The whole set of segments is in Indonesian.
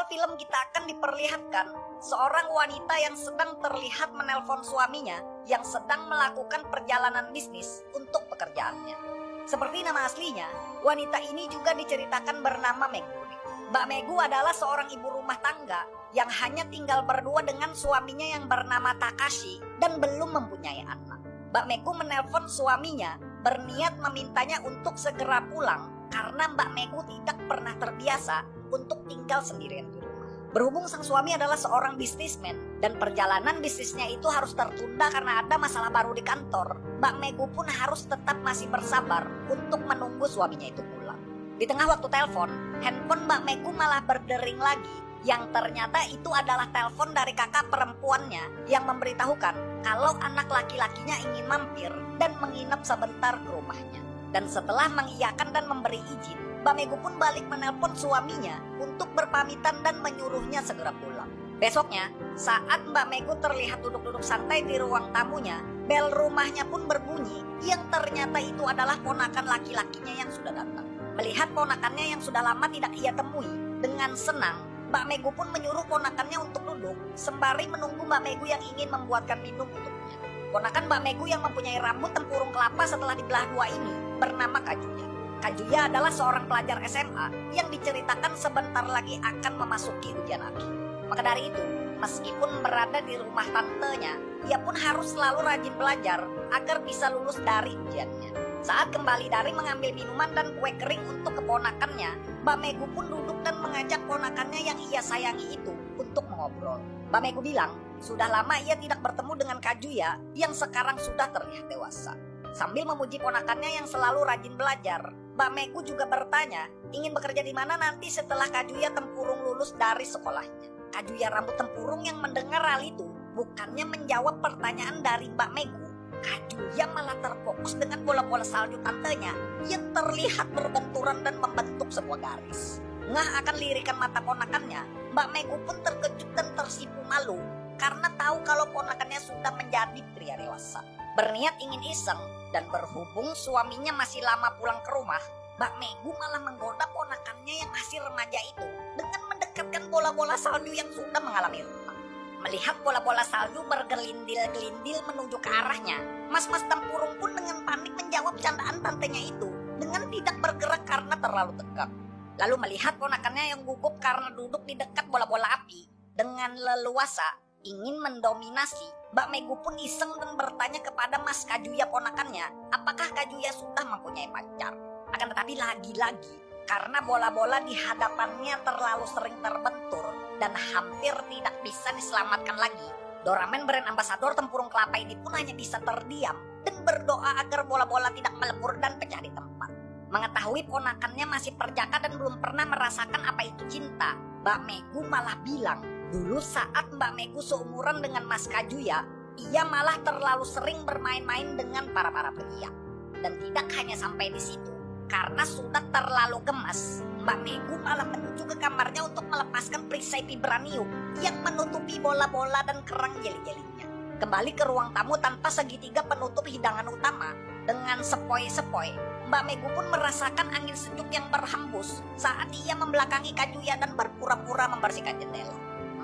awal film kita akan diperlihatkan seorang wanita yang sedang terlihat menelpon suaminya yang sedang melakukan perjalanan bisnis untuk pekerjaannya. Seperti nama aslinya, wanita ini juga diceritakan bernama Megu. Mbak Megu adalah seorang ibu rumah tangga yang hanya tinggal berdua dengan suaminya yang bernama Takashi dan belum mempunyai anak. Mbak Megu menelpon suaminya berniat memintanya untuk segera pulang karena Mbak Megu tidak pernah terbiasa untuk tinggal sendirian di rumah. Berhubung sang suami adalah seorang bisnismen dan perjalanan bisnisnya itu harus tertunda karena ada masalah baru di kantor, Mbak Megu pun harus tetap masih bersabar untuk menunggu suaminya itu pulang. Di tengah waktu telepon, handphone Mbak Megu malah berdering lagi, yang ternyata itu adalah telepon dari kakak perempuannya yang memberitahukan kalau anak laki-lakinya ingin mampir dan menginap sebentar ke rumahnya. Dan setelah mengiyakan dan memberi izin, Mbak Megu pun balik menelpon suaminya untuk berpamitan dan menyuruhnya segera pulang. Besoknya, saat Mbak Megu terlihat duduk-duduk santai di ruang tamunya, bel rumahnya pun berbunyi yang ternyata itu adalah ponakan laki-lakinya yang sudah datang. Melihat ponakannya yang sudah lama tidak ia temui, dengan senang, Mbak Megu pun menyuruh ponakannya untuk duduk sembari menunggu Mbak Megu yang ingin membuatkan minum untuknya. Ponakan Mbak Megu yang mempunyai rambut tempurung kelapa setelah dibelah dua ini bernama Kajuya. Kajuya adalah seorang pelajar SMA yang diceritakan sebentar lagi akan memasuki ujian akhir. Maka dari itu, meskipun berada di rumah tantenya, ia pun harus selalu rajin belajar agar bisa lulus dari ujiannya. Saat kembali dari mengambil minuman dan kue kering untuk keponakannya, Mbak Megu pun duduk dan mengajak ponakannya yang ia sayangi itu untuk mengobrol. Mbak Megu bilang, sudah lama ia tidak bertemu dengan Kajuya yang sekarang sudah terlihat dewasa. Sambil memuji ponakannya yang selalu rajin belajar, Mbak Megu juga bertanya, ingin bekerja di mana nanti setelah Kajuya tempurung lulus dari sekolahnya. Kajuya rambut tempurung yang mendengar hal itu, bukannya menjawab pertanyaan dari Mbak Megu, Kajuya malah terfokus dengan bola-bola salju tantenya yang terlihat berbenturan dan membentuk sebuah garis. Ngah akan lirikan mata ponakannya, Mbak Megu pun terkejut dan tersipu malu karena tahu kalau ponakannya sudah menjadi pria dewasa. Berniat ingin iseng dan berhubung suaminya masih lama pulang ke rumah, Mbak Megu malah menggoda ponakannya yang masih remaja itu dengan mendekatkan bola-bola salju yang sudah mengalami retak. Melihat bola-bola salju bergelindil-gelindil menuju ke arahnya, Mas-mas tempurung pun dengan panik menjawab candaan tantenya itu dengan tidak bergerak karena terlalu dekat. Lalu melihat ponakannya yang gugup karena duduk di dekat bola-bola api, dengan leluasa ingin mendominasi, Mbak Megu pun iseng dan bertanya kepada Mas Kajuya ponakannya, apakah Kajuya sudah mempunyai pacar. Akan tetapi lagi-lagi, karena bola-bola di hadapannya terlalu sering terbentur dan hampir tidak bisa diselamatkan lagi, Doraemon brand ambasador tempurung kelapa ini pun hanya bisa terdiam dan berdoa agar bola-bola tidak melebur dan pecah di tempat. Mengetahui ponakannya masih perjaka dan belum pernah merasakan apa itu cinta, Mbak Megu malah bilang, dulu saat Mbak Megu seumuran dengan Mas Kajuya, ia malah terlalu sering bermain-main dengan para pria. Dan tidak hanya sampai di situ, karena sudah terlalu gemas, Mbak Megu malah menuju ke kamarnya untuk melepaskan perisai vibranium yang menutupi bola-bola dan kerang jeli-jelinya. Kembali ke ruang tamu tanpa segitiga penutup hidangan utama, dengan sepoi-sepoi, Mbak Megu pun merasakan angin sejuk yang berhembus saat ia membelakangi Kajuya dan berpura-pura membersihkan jendela.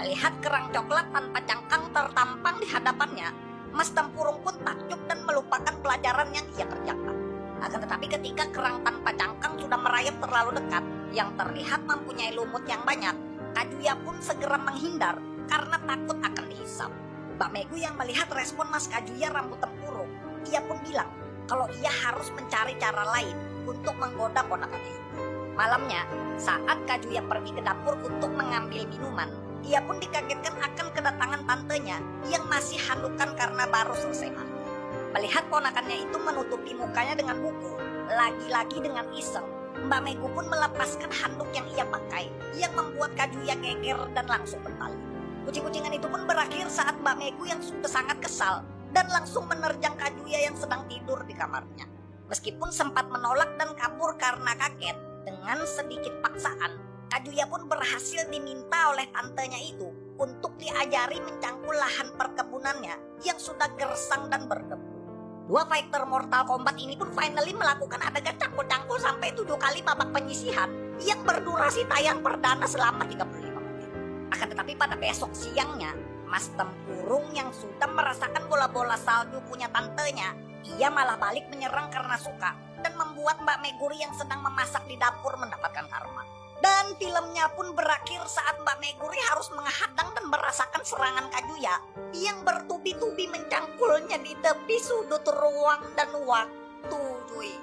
Melihat kerang coklat tanpa cangkang tertampang di hadapannya, Mas Tempurung pun takjub dan melupakan pelajaran yang ia kerjakan. Akan tetapi ketika kerang tanpa cangkang sudah merayap terlalu dekat, yang terlihat mempunyai lumut yang banyak, Kajuya pun segera menghindar karena takut akan dihisap. Mbak Megu yang melihat respon Mas Kajuya rambut tempurung, ia pun bilang kalau ia harus mencari cara lain untuk menggoda ponakannya itu. Malamnya, saat Kajuya pergi ke dapur untuk mengambil minuman, ia pun dikagetkan akan kedatangan tantenya yang masih handukan karena baru selesai mandi. Melihat ponakannya itu menutupi mukanya dengan buku, lagi-lagi dengan iseng, Mbak Megu pun melepaskan handuk yang ia pakai, yang membuat Kajuya geger dan langsung berpaling. Kucing-kucingan itu pun berakhir saat Mbak Megu yang sudah sangat kesal dan langsung menerjang Kajuya yang sedang tidur di kamarnya. Meskipun sempat menolak dan kabur karena kaget, dengan sedikit paksaan, Kajuya pun berhasil diminta oleh tantenya itu untuk diajari mencangkul lahan perkebunannya yang sudah gersang dan berdebu. Dua fighter Mortal Kombat ini pun finally melakukan adegan cangkul-cangkul sampai 7 kali babak penyisihan yang berdurasi tayang perdana selama 35 menit. Akan tetapi pada besok siangnya, Mas Tempurung yang sudah merasakan bola-bola salju punya tantenya, ia malah balik menyerang karena suka dan membuat Mbak Meguri yang sedang memasak di dapur mendapatkan karma. Dan filmnya pun berakhir saat Mbak Meguri harus menghadang dan merasakan serangan Kaguya yang bertubi-tubi mencangkulnya di tepi sudut ruang dan waktu, cuy.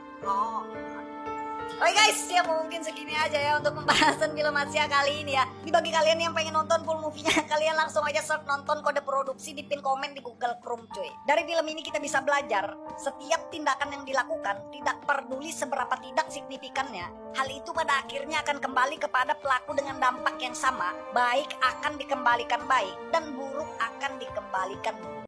Oke guys, ya mungkin segini aja ya untuk pembahasan film Asia kali ini ya. Bagi kalian yang pengen nonton full movie-nya, kalian langsung aja search nonton kode produksi di pin komen di Google Chrome, cuy. Dari film ini kita bisa belajar, setiap tindakan yang dilakukan tidak peduli seberapa tidak signifikannya, hal itu pada akhirnya akan kembali kepada pelaku dengan dampak yang sama. Baik akan dikembalikan baik dan buruk akan dikembalikan buruk.